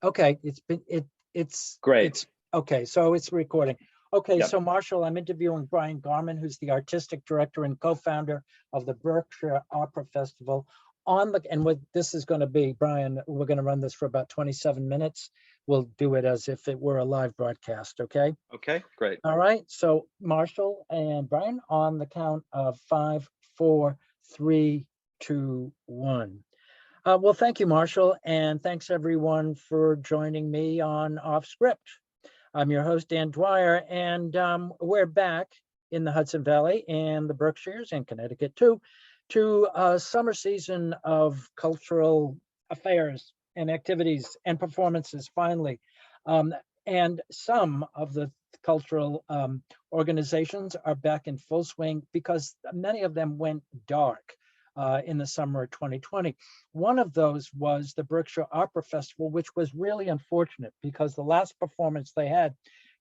Okay, Great. it's okay. So it's recording. Okay, Yep. so Marshall, I'm interviewing Brian Carman, who's the artistic director and co-founder of the Berkshire Opera Festival. And what this is going to be, Brian, we're going to run this for about 27 minutes. We'll do it as if it were a live broadcast. Okay. Okay, great. All right. So Marshall and Brian, on the count of 5, 4, 3, 2, 1. Well, thank you, Marshall, and thanks everyone for joining me on Off Script. I'm your host, Dan Dwyer, and we're back in the Hudson Valley and the Berkshires and Connecticut too, to a summer season of cultural affairs and activities and performances finally. And some of the cultural organizations are back in full swing because many of them went dark in the summer of 2020. One of those was the Berkshire Opera Festival, which was really unfortunate because the last performance they had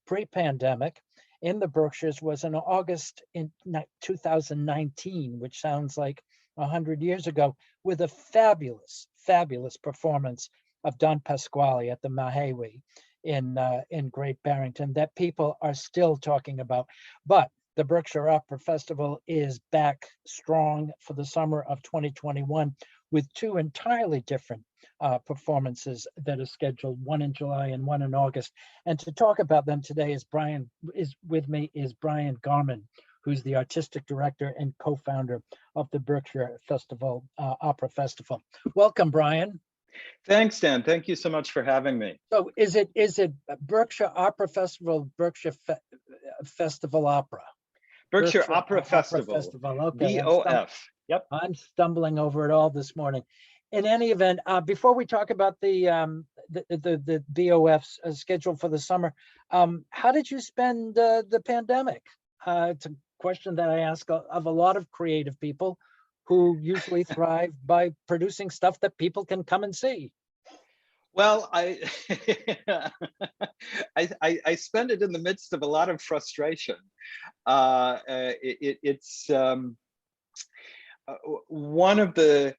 pre-pandemic in the Berkshires was in August in 2019, which sounds like 100 years ago, with a fabulous, fabulous performance of Don Pasquale at the Mahawi in Great Barrington that people are still talking about. But the Berkshire Opera Festival is back strong for the summer of 2021 with two entirely different performances that are scheduled, one in July and one in August. And to talk about them today is Brian Carman, who's the artistic director and co-founder of the Berkshire Festival, Opera Festival. Welcome, Brian. Thanks, Dan. Thank you so much for having me. So is it Berkshire Opera Festival, Festival Opera? Berkshire Opera Festival. Okay. BOF. Yep. I'm stumbling over it all this morning. In any event, before we talk about the BOF's schedule for the summer, how did you spend the pandemic? It's a question that I ask of a lot of creative people who usually thrive by producing stuff that people can come and see. Well, I spend it in the midst of a lot of frustration. It's one of the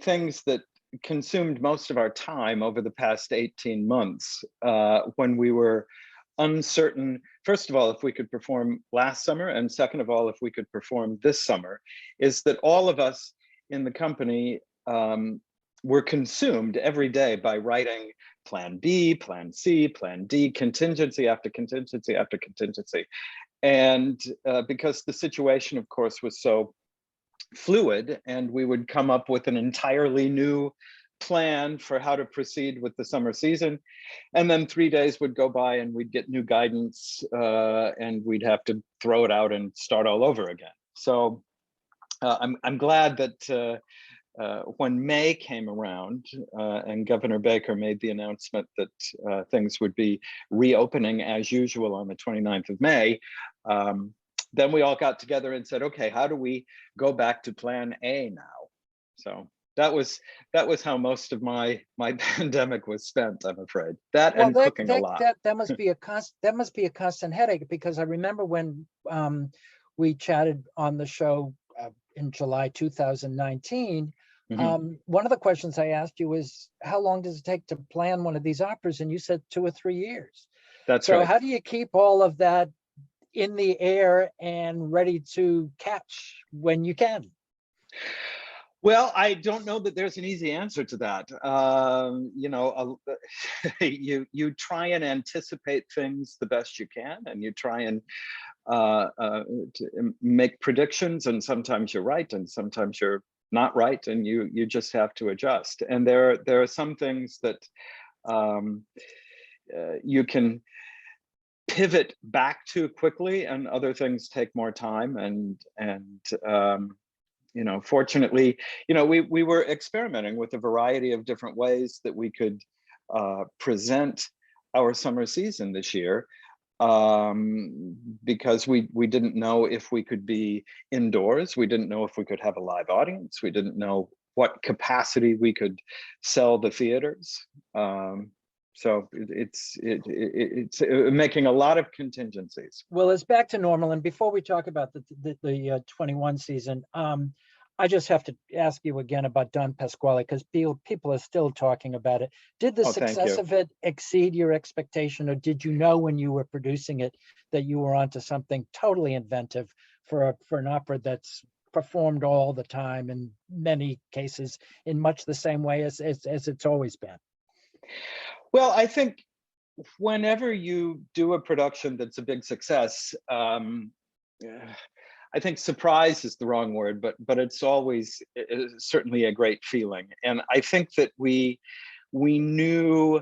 things that consumed most of our time over the past 18 months when we were uncertain, first of all, if we could perform last summer, and second of all, if we could perform this summer, is that all of us in the company were consumed every day by writing plan B, plan C, plan D, contingency after contingency after contingency. And because the situation, of course, was so fluid, and we would come up with an entirely new plan for how to proceed with the summer season. And then 3 days would go by and we'd get new guidance and we'd have to throw it out and start all over again. So I'm glad that when May came around and Governor Baker made the announcement that things would be reopening as usual on the 29th of May, then we all got together and said, okay, how do we go back to plan A now? So that was how most of my pandemic was spent, I'm afraid. And cooking a lot. That must be a constant headache, because I remember when we chatted on the show in July 2019. One of the questions I asked you was, how long does it take to plan one of these operas? And you said 2 or 3 years. That's right. So how do you keep all of that in the air and ready to catch when you can? Well, I don't know that there's an easy answer to that. You try and anticipate things the best you can, and you try and to make predictions, and sometimes you're right, and sometimes you're not right, and you just have to adjust. And there are some things that you can pivot back to quickly, and other things take more time. Fortunately, we were experimenting with a variety of different ways that we could present our summer season this year, because we didn't know if we could be indoors. We didn't know if we could have a live audience. We didn't know what capacity we could sell the theaters. So it's making a lot of contingencies. Well, it's back to normal. And before we talk about the 21 season, I just have to ask you again about Don Pasquale because people are still talking about it. Did the Oh, thank success you. of it exceed your expectation, or did you know when you were producing it that you were onto something totally inventive for an opera that's performed all the time in many cases in much the same way as it's always been? Well, I think whenever you do a production that's a big success, yeah, I think surprise is the wrong word, but it's always certainly a great feeling. And I think that we knew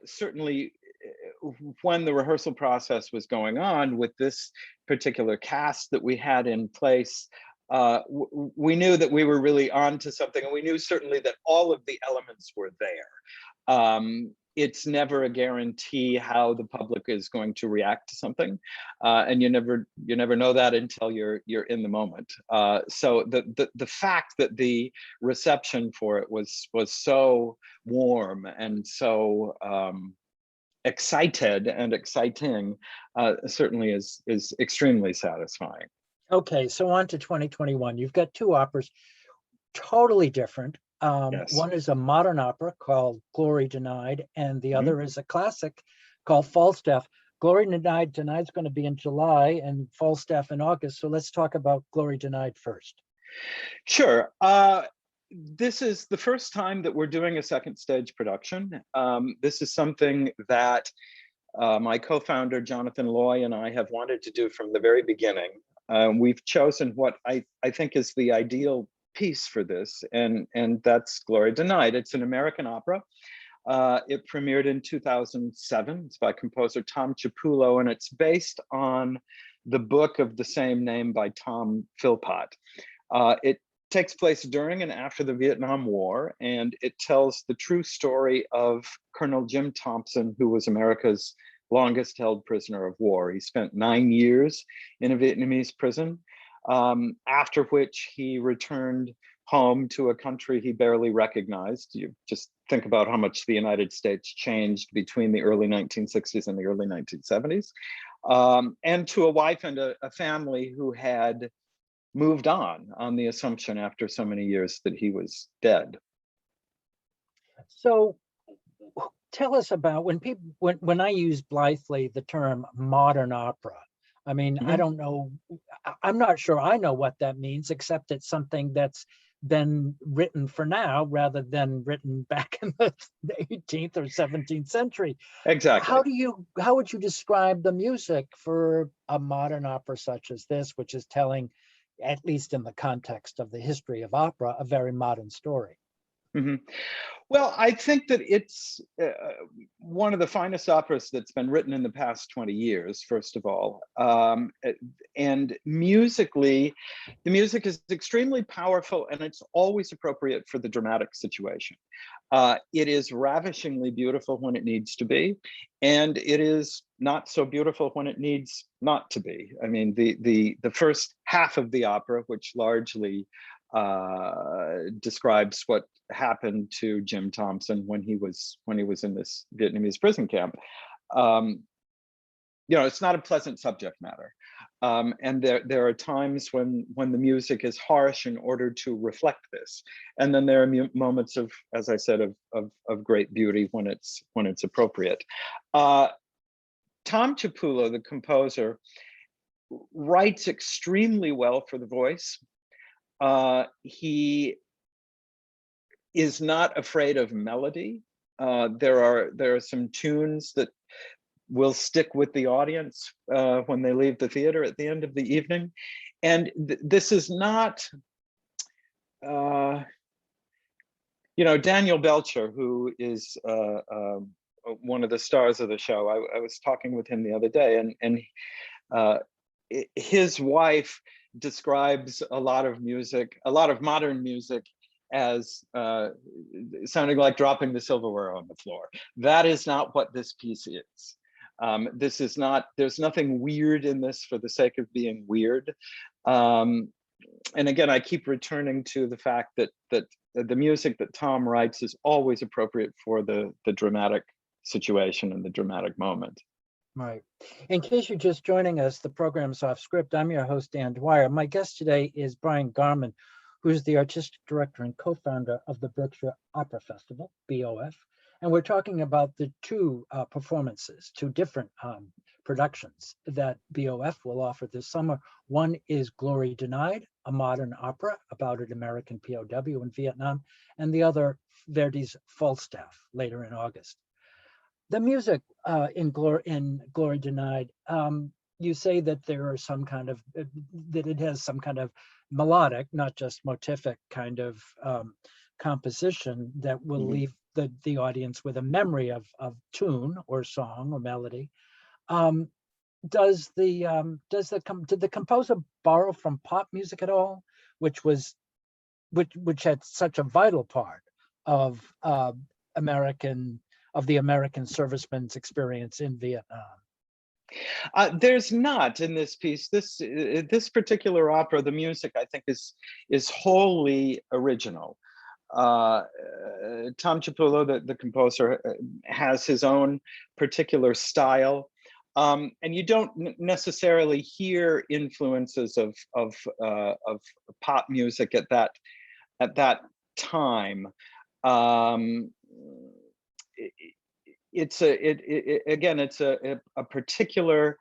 certainly when the rehearsal process was going on with this particular cast that we had in place, we knew that we were really on to something, and we knew certainly that all of the elements were there. It's never a guarantee how the public is going to react to something, and you never know that until you're in the moment. So the fact that the reception for it was so warm and so excited and exciting certainly is extremely satisfying. Okay, so on to 2021. You've got two operas, totally different. Yes. One is a modern opera called Glory Denied, and the Mhm. other is a classic called Falstaff. Glory Denied tonight's going to be in July and Falstaff in August. So let's talk about Glory Denied first. Sure. This is the first time that we're doing a second stage production. This is something that my co-founder Jonathan Loy and I have wanted to do from the very beginning. We've chosen what I think is the ideal piece for this, and that's Glory Denied. It's an American opera. It premiered in 2007. It's by composer Tom Chiapullo, and it's based on the book of the same name by Tom Philpott. It takes place during and after the Vietnam War, and it tells the true story of Colonel Jim Thompson, who was America's longest held prisoner of war. He spent 9 years in a Vietnamese prison, after which he returned home to a country he barely recognized. You just think about how much the United States changed between the early 1960s and the early 1970s, and to a wife and a family who had moved on the assumption after so many years that he was dead. So tell us about when I use blithely the term modern opera. I mean, I Mhm. don't know. I'm not sure I know what that means, except it's something that's been written for now rather than written back in the 18th or 17th century. Exactly. How would you describe the music for a modern opera such as this, which is telling, at least in the context of the history of opera, a very modern story? Mhm. Well, I think that it's one of the finest operas that's been written in the past 20 years, first of all. And musically, the music is extremely powerful, and it's always appropriate for the dramatic situation. It is ravishingly beautiful when it needs to be, and it is not so beautiful when it needs not to be. I mean, the first half of the opera, which largely describes what happened to Jim Thompson when he was in this Vietnamese prison camp. It's not a pleasant subject matter, and there are times when the music is harsh in order to reflect this, and then there are moments of, as I said, of great beauty when it's appropriate. Tom Chiapullo, the composer, writes extremely well for the voice. He is not afraid of melody. There are some tunes that will stick with the audience when they leave the theater at the end of the evening. And this is not, Daniel Belcher, who is one of the stars of the show. I was talking with him the other day, and his wife describes a lot of music, a lot of modern music, as sounding like dropping the silverware on the floor. That is not what this piece is. This is not, there's nothing weird in this for the sake of being weird. And again, I keep returning to the fact that the music that Tom writes is always appropriate for the dramatic situation and the dramatic moment. Right. In case you're just joining us, the program's off script. I'm your host, Dan Dwyer. My guest today is Brian Carman, who's the artistic director and co-founder of the Berkshire Opera Festival, BOF. And we're talking about the two performances, two different productions that BOF will offer this summer. One is Glory Denied, a modern opera about an American POW in Vietnam, and the other, Verdi's Falstaff, later in August. The music in Glory Denied, you say that there are some kind of, that it has some kind of melodic, not just motivic kind of composition that will leave the audience with a memory of tune or song or melody. Did the composer borrow from pop music at all, which had such a vital part of the American servicemen's experience in Vietnam? There's not in this piece. This particular opera, the music, I think, is wholly original. Tom Chapullo, the composer, has his own particular style, and you don't necessarily hear influences of pop music at that time. It's a particular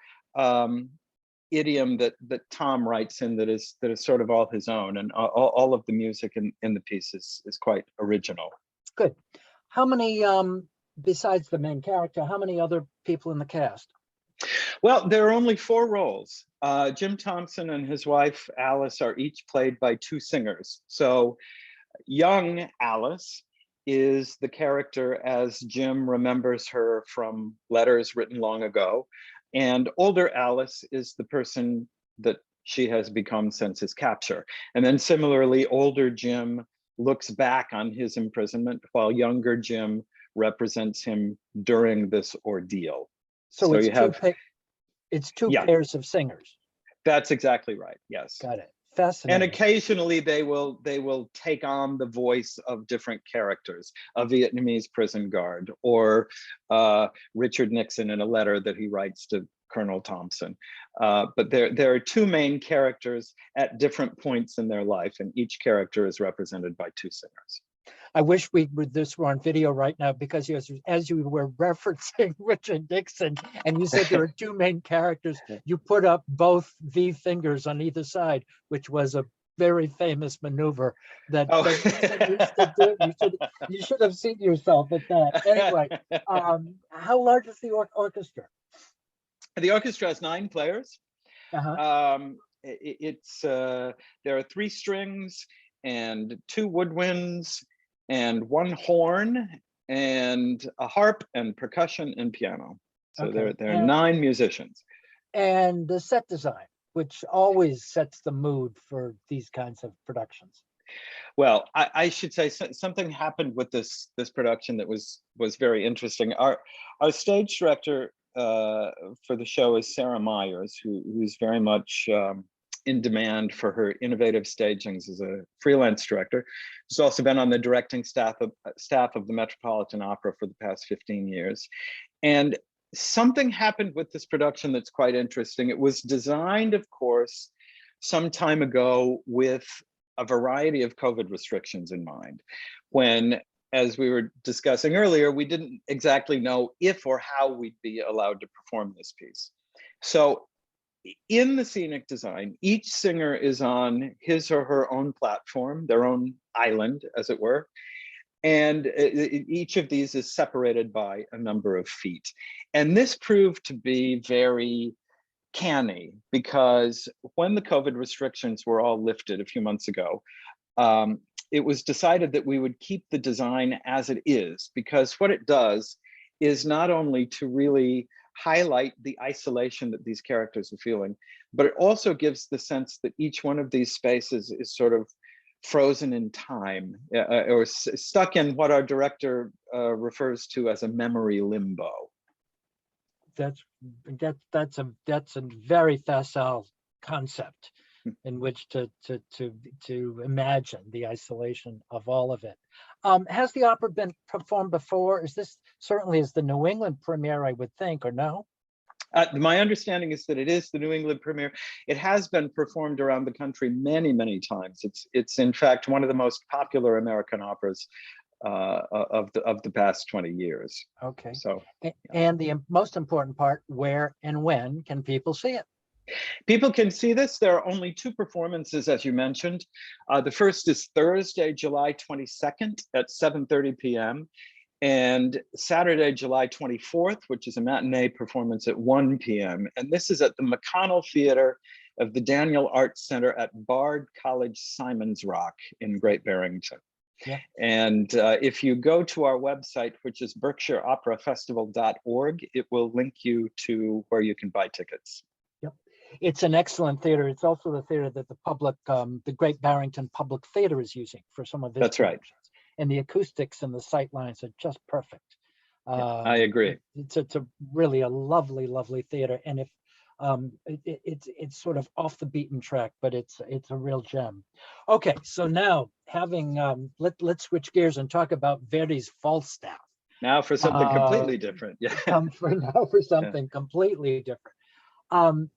idiom that Tom writes in that is sort of all his own, and all of the music in the piece is quite original. Good. How many, besides the main character, how many other people in the cast? Well, there are only 4 roles. Jim Thompson and his wife Alice are each played by 2 singers. So young Alice is the character as Jim remembers her from letters written long ago. And older Alice is the person that she has become since his capture. And then similarly, older Jim looks back on his imprisonment, while younger Jim represents him during this ordeal. So it's two pairs of singers. That's exactly right. Yes. Got it. Fascinating. And occasionally they will take on the voice of different characters, a Vietnamese prison guard, or Richard Nixon in a letter that he writes to Colonel Thompson. But there are 2 main characters at different points in their life, and each character is represented by 2 singers. I wish this were on video right now, because as you were referencing Richard Nixon, and you said there are 2 main characters, you put up both V fingers on either side, which was a very famous maneuver that used to do. You should have seen yourself at that. Anyway, how large is the orchestra? The orchestra has 9 players. Uh-huh. There are 3 strings and 2 woodwinds and 1 horn and a harp and percussion and piano. So okay. there are 9 musicians. And the set design, which always sets the mood for these kinds of productions. Well, I should say something happened with this production that was very interesting. Our stage director for the show is Sarah Myers, who's very much in demand for her innovative stagings as a freelance director. She's also been on the directing staff of the Metropolitan Opera for the past 15 years. And something happened with this production that's quite interesting. It was designed, of course, some time ago with a variety of COVID restrictions in mind, when, as we were discussing earlier, we didn't exactly know if or how we'd be allowed to perform this piece. So in the scenic design, each singer is on his or her own platform, their own island, as it were. And each of these is separated by a number of feet. And this proved to be very canny, because when the COVID restrictions were all lifted a few months ago, it was decided that we would keep the design as it is, because what it does is not only to really highlight the isolation that these characters are feeling, but it also gives the sense that each one of these spaces is sort of frozen in time, or stuck in what our director refers to as a memory limbo. That's a very facile concept in which to imagine the isolation of all of it. Has the opera been performed before? This certainly is the New England premiere, I would think, or no? My understanding is that it is the New England premiere. It has been performed around the country many, many times. It's in fact one of the most popular American operas of the past 20 years. Okay. So, And the most important part, where and when can people see it? people can see this. There are only two performances, as you mentioned. The first is Thursday, July 22nd at 7:30 p.m. and Saturday, July 24th, which is a matinee performance at 1 p.m. And this is at the McConnell Theater of the Daniel Arts Center at Bard College Simon's Rock in Great Barrington. Yeah. And if you go to our website, which is berkshireoperafestival.org, it will link you to where you can buy tickets. Yep. It's an excellent theater. It's also the theater that the public, the Great Barrington Public Theater is using for some of its That's right. productions. And the acoustics and the sight lines are just perfect. I agree. It's a really a lovely, lovely theater. And if it's sort of off the beaten track, but it's a real gem. Okay, so now having let's switch gears and talk about Verdi's Falstaff. Now for something completely different. Yeah. For something completely different.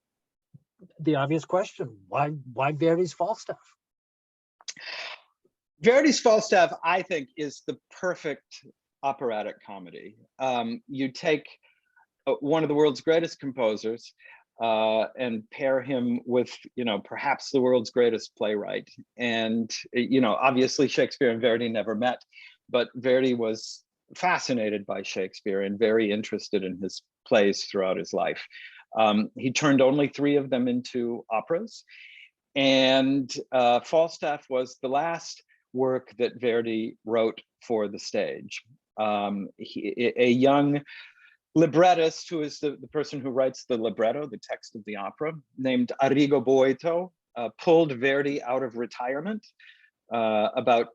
The obvious question: why Verdi's Falstaff? Verdi's Falstaff, I think, is the perfect operatic comedy. You take one of the world's greatest composers and pair him with, perhaps the world's greatest playwright. And, obviously Shakespeare and Verdi never met, but Verdi was fascinated by Shakespeare and very interested in his plays throughout his life. He turned only 3 of them into operas. And Falstaff was the last work that Verdi wrote for the stage. A young librettist, who is the person who writes the libretto, the text of the opera, named Arrigo Boito, pulled Verdi out of retirement about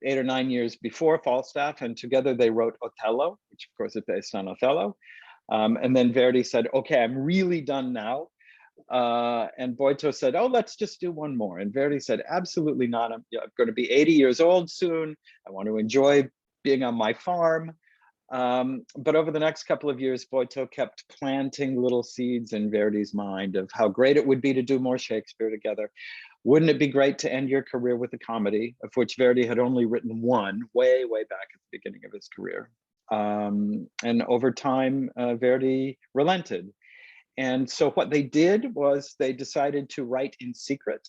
8 or 9 years before Falstaff, and together they wrote Othello, which of course is based on Othello. And then Verdi said, okay, I'm really done now. And Boito said, oh, let's just do one more. And Verdi said, absolutely not. I'm going to be 80 years old soon. I want to enjoy being on my farm. But over the next couple of years, Boito kept planting little seeds in Verdi's mind of how great it would be to do more Shakespeare together. Wouldn't it be great to end your career with a comedy, of which Verdi had only written one way, way back at the beginning of his career. And over time, Verdi relented. And so what they did was they decided to write in secret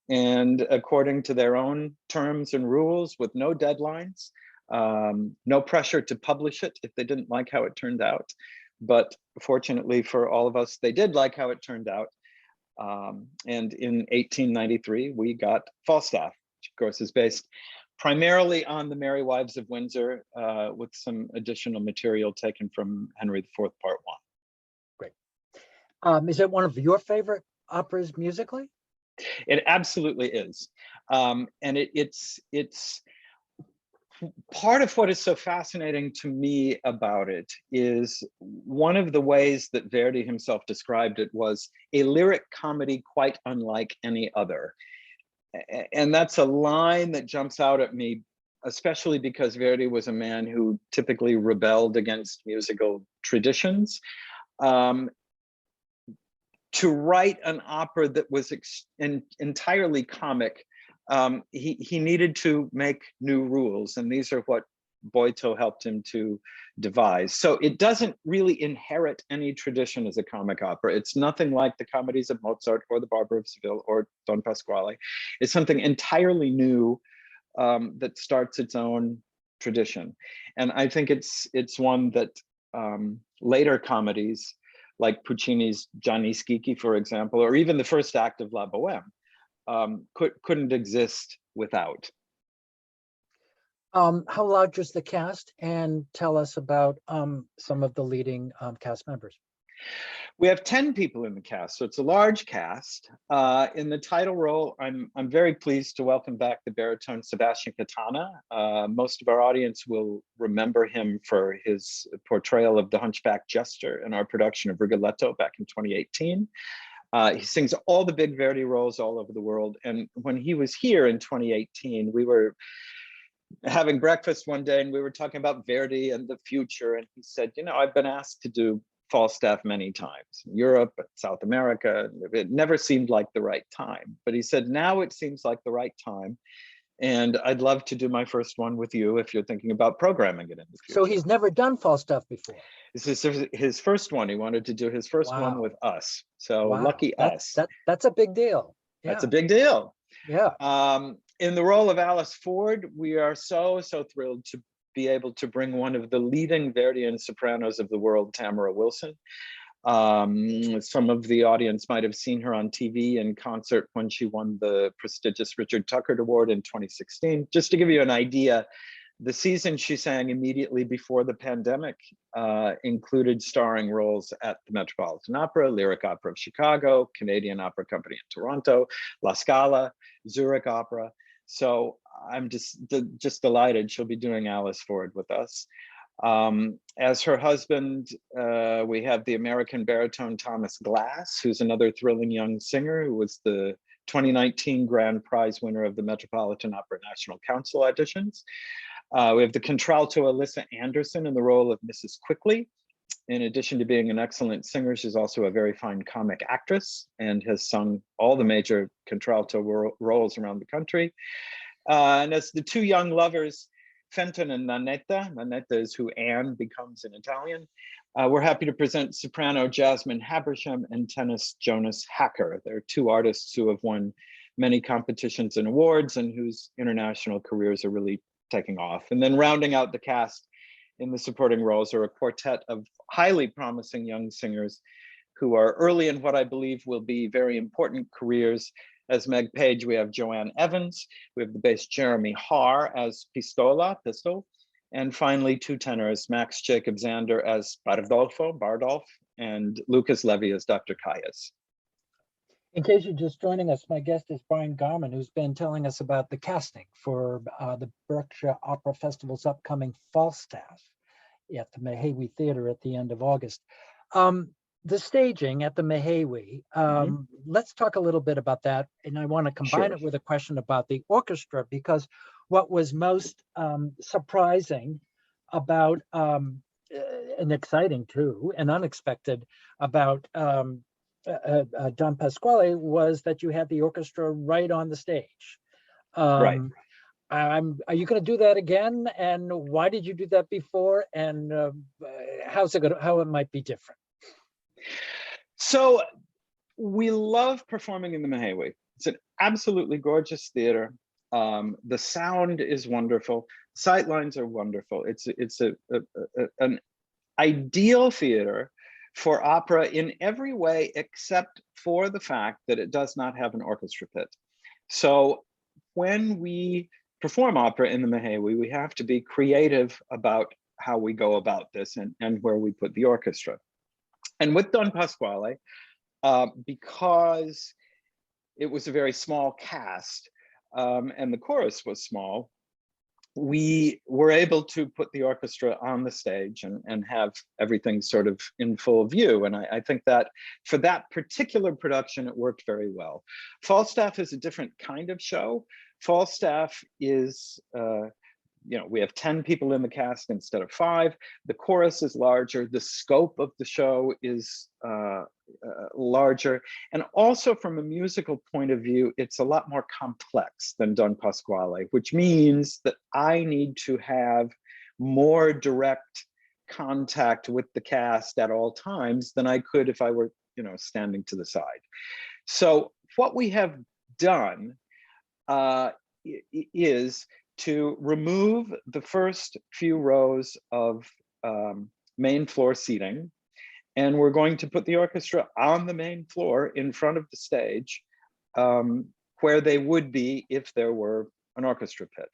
and according to their own terms and rules with no deadlines, no pressure to publish it if they didn't like how it turned out. But fortunately for all of us, they did like how it turned out. And in 1893, we got Falstaff, which of course is based primarily on the Merry Wives of Windsor, with some additional material taken from Henry IV, Part 1. Is it one of your favorite operas musically? It absolutely is. And it's part of what is so fascinating to me about it is one of the ways that Verdi himself described it was a lyric comedy quite unlike any other. And that's a line that jumps out at me, especially because Verdi was a man who typically rebelled against musical traditions. To write an opera that was entirely comic, he needed to make new rules, and these are what Boito helped him to devise. So it doesn't really inherit any tradition as a comic opera. It's nothing like the comedies of Mozart or the Barber of Seville or Don Pasquale. It's something entirely new that starts its own tradition. And I think it's one that later comedies, like Puccini's Gianni Schicchi, for example, or even the first act of La Bohème, couldn't exist without. How large is the cast? And tell us about some of the leading cast members. We have 10 people in the cast, so it's a large cast. In the title role, I'm very pleased to welcome back the baritone Sebastian Catana. Most of our audience will remember him for his portrayal of the Hunchback Jester in our production of Rigoletto back in 2018. He sings all the big Verdi roles all over the world. And when he was here in 2018, we were having breakfast one day and we were talking about Verdi and the future. And he said, I've been asked to do Falstaff many times, in Europe, South America. It never seemed like the right time. But he said, now it seems like the right time. And I'd love to do my first one with you if you're thinking about programming it in the So future. he's never done Falstaff before. This is his first one. He wanted to do his first one with us. So lucky us. That's a big deal. Yeah. That's a big deal. Yeah. In the role of Alice Ford, we are so thrilled to be able to bring one of the leading Verdian sopranos of the world, Tamara Wilson. Some of the audience might have seen her on TV in concert when she won the prestigious Richard Tuckert Award in 2016. Just to give you an idea, the season she sang immediately before the pandemic included starring roles at the Metropolitan Opera, Lyric Opera of Chicago, Canadian Opera Company in Toronto, La Scala, Zurich Opera. So I'm just delighted she'll be doing Alice Ford with us. As her husband, we have the American baritone Thomas Glass, who's another thrilling young singer who was the 2019 grand prize winner of the Metropolitan Opera National Council auditions. We have the contralto Alyssa Anderson in the role of Mrs. Quickly. In addition to being an excellent singer, she's also a very fine comic actress and has sung all the major contralto roles around the country. And as the two young lovers, Fenton and Nanetta is who Anne becomes in Italian, we're happy to present soprano Jasmine Habersham and tennis Jonas Hacker. They're two artists who have won many competitions and awards and whose international careers are really taking off. And then rounding out the cast in the supporting roles are a quartet of highly promising young singers who are early in what I believe will be very important careers. As Meg Page, we have Joanne Evans, we have the bass Jeremy Haar as Pistol, and finally two tenors, Max Jacob Zander as Bardolph, and Lucas Levy as Dr. Caius. In case you're just joining us, my guest is Brian Carman, who's been telling us about the casting for the Berkshire Opera Festival's upcoming Falstaff at the Mehewe Theater at the end of August. The staging at the Mehewe, let's talk a little bit about that. And I want to combine it with a question about the orchestra, because what was most surprising about, and exciting too, and unexpected about Don Pasquale was that you had the orchestra right on the stage. Right. Are you going to do that again? And why did you do that before? And how it might be different? So we love performing in the Mehewe. It's an absolutely gorgeous theater. The sound is wonderful. Sight lines are wonderful. It's an ideal theater for opera in every way, except for the fact that it does not have an orchestra pit. So when we perform opera in the Mehewe, we have to be creative about how we go about this and where we put the orchestra. And with Don Pasquale, because it was a very small cast and the chorus was small, we were able to put the orchestra on the stage and have everything sort of in full view. And I think that for that particular production, it worked very well. Falstaff is a different kind of show. Falstaff is, we have 10 people in the cast instead of 5. The chorus is larger. The scope of the show is larger. And also from a musical point of view, it's a lot more complex than Don Pasquale, which means that I need to have more direct contact with the cast at all times than I could if I were, standing to the side. So what we have done is to remove the first few rows of main floor seating, and we're going to put the orchestra on the main floor in front of the stage, where they would be if there were an orchestra pit.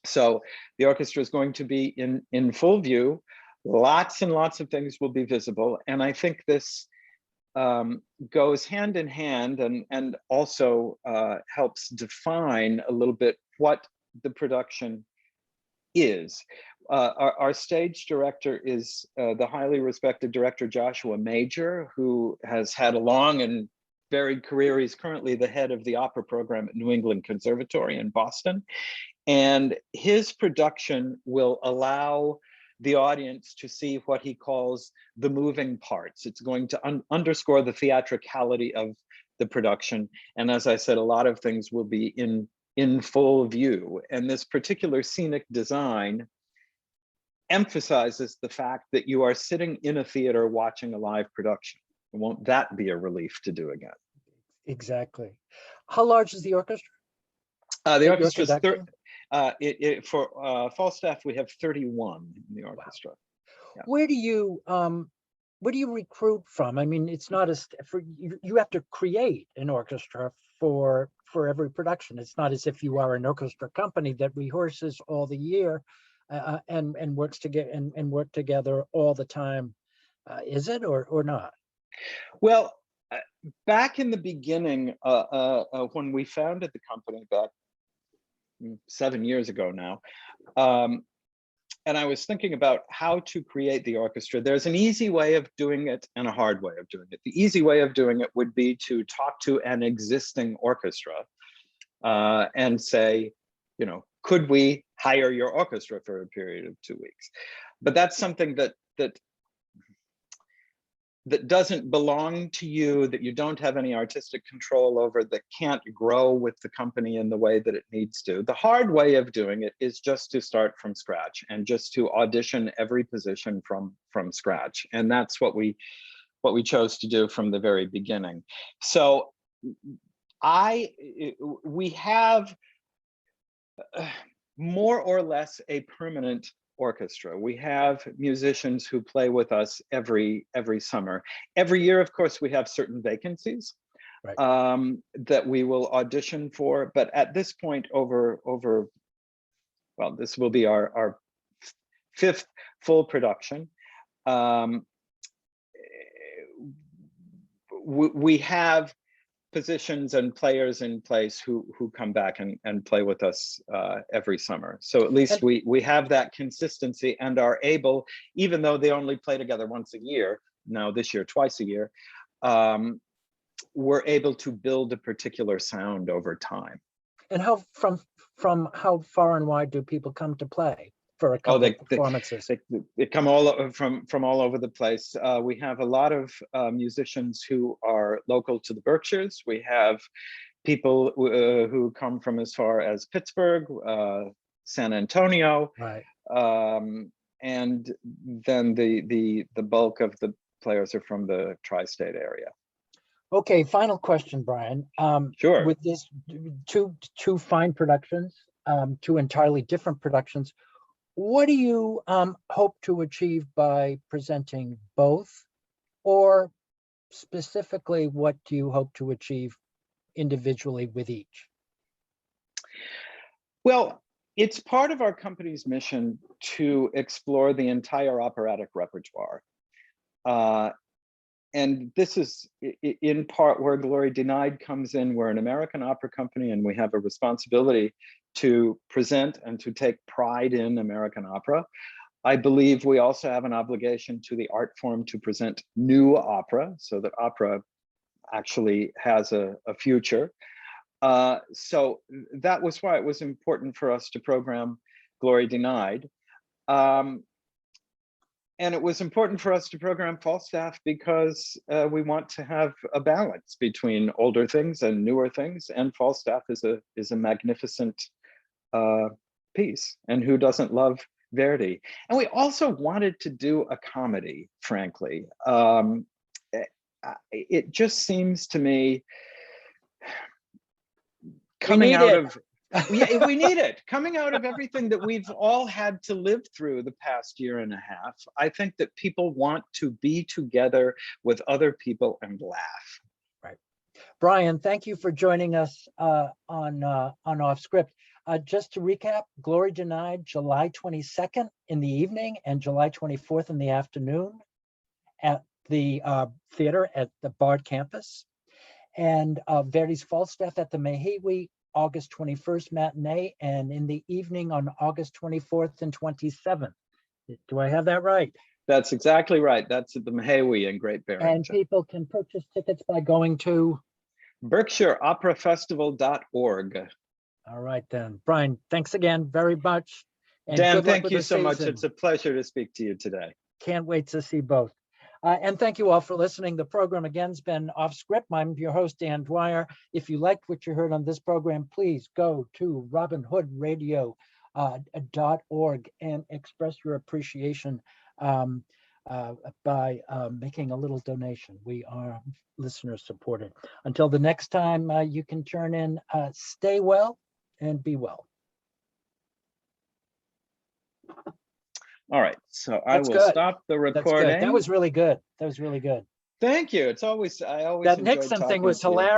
So the orchestra is going to be in full view. Lots and lots of things will be visible, and I think this goes hand in hand and also helps define a little bit what the production is. Our stage director is the highly respected director Joshua Major, who has had a long and varied career. He's currently the head of the opera program at New England Conservatory in Boston. And his production will allow the audience to see what he calls the moving parts. It's going to underscore the theatricality of the production. And as I said, a lot of things will be in full view. And this particular scenic design emphasizes the fact that you are sitting in a theater watching a live production. Won't that be a relief to do again? Exactly. How large is the orchestra? The You're orchestra's conducting? for Falstaff, we have 31 in the orchestra. Yeah. Where do you recruit from? I mean, it's not as for you have to create an orchestra for every production. It's not as if you are an orchestra company that rehearses all the year and works together and work together all the time. Is it or not? Well, back in the beginning, when we founded the company back 7 years ago now, and I was thinking about how to create the orchestra. There's an easy way of doing it and a hard way of doing it. The easy way of doing it would be to talk to an existing orchestra and say, you know, could we hire your orchestra for a period of 2 weeks? But that's something that doesn't belong to you, that you don't have any artistic control over, that can't grow with the company in the way that it needs to. The hard way of doing it is just to start from scratch and just to audition every position from scratch. And that's what we chose to do from the very beginning. So we have more or less a permanent orchestra. We have musicians who play with us every summer. Every year, of course, we have certain vacancies, right, that we will audition for. But at this point, well, this will be our 5th full production. We have positions and players in place who come back and play with us every summer. So at least we have that consistency and are able, even though they only play together once a year, now this year twice a year, we're able to build a particular sound over time. And how from how far and wide do people come to play for a couple of performances? They come all from all over the place. We have a lot of musicians who are local to the Berkshires. We have people who come from as far as Pittsburgh, San Antonio, right, and then the bulk of the players are from the tri-state area. Okay, final question, Brian. Sure. With this two fine productions, 2 entirely different productions, what do you hope to achieve by presenting both? Or specifically, what do you hope to achieve individually with each? Well, it's part of our company's mission to explore the entire operatic repertoire. And this is in part where Glory Denied comes in. We're an American opera company, and we have a responsibility to present and to take pride in American opera. I believe we also have an obligation to the art form to present new opera, so that opera actually has a future. So that was why it was important for us to program Glory Denied. And it was important for us to program Falstaff because we want to have a balance between older things and newer things. And Falstaff is a magnificent piece. And who doesn't love Verdi? And we also wanted to do a comedy, frankly. It just seems to me coming out of yeah, we need it. Coming out of everything that we've all had to live through the past year and a half, I think that people want to be together with other people and laugh. Right. Brian, thank you for joining us on Off Script. Just to recap, Glory Denied, July 22nd in the evening and July 24th in the afternoon at the theater at the Bard campus. And Verdi's Falstaff at the Mehewi, August 21st matinee, and in the evening on August 24th and 27th. Do I have that right? That's exactly right. That's at the Mehewi in Great Barrington. And people can purchase tickets by going to BerkshireOperaFestival.org. All right then. Brian, thanks again very much. And Dan, good luck thank with you the so much. season. It's a pleasure to speak to you today. Can't wait to see both. And thank you all for listening. The program again has been Off Script. I'm your host, Dan Dwyer. If you liked what you heard on this program, please go to robinhoodradio.org and express your appreciation by making a little donation. We are listener supported. Until the next time you can turn in, stay well and be well. All right, so I That's will good. stop the That's recording. good. That was really good. That was really good. Thank you. I always That enjoyed Nixon thing talking was to you. hilarious.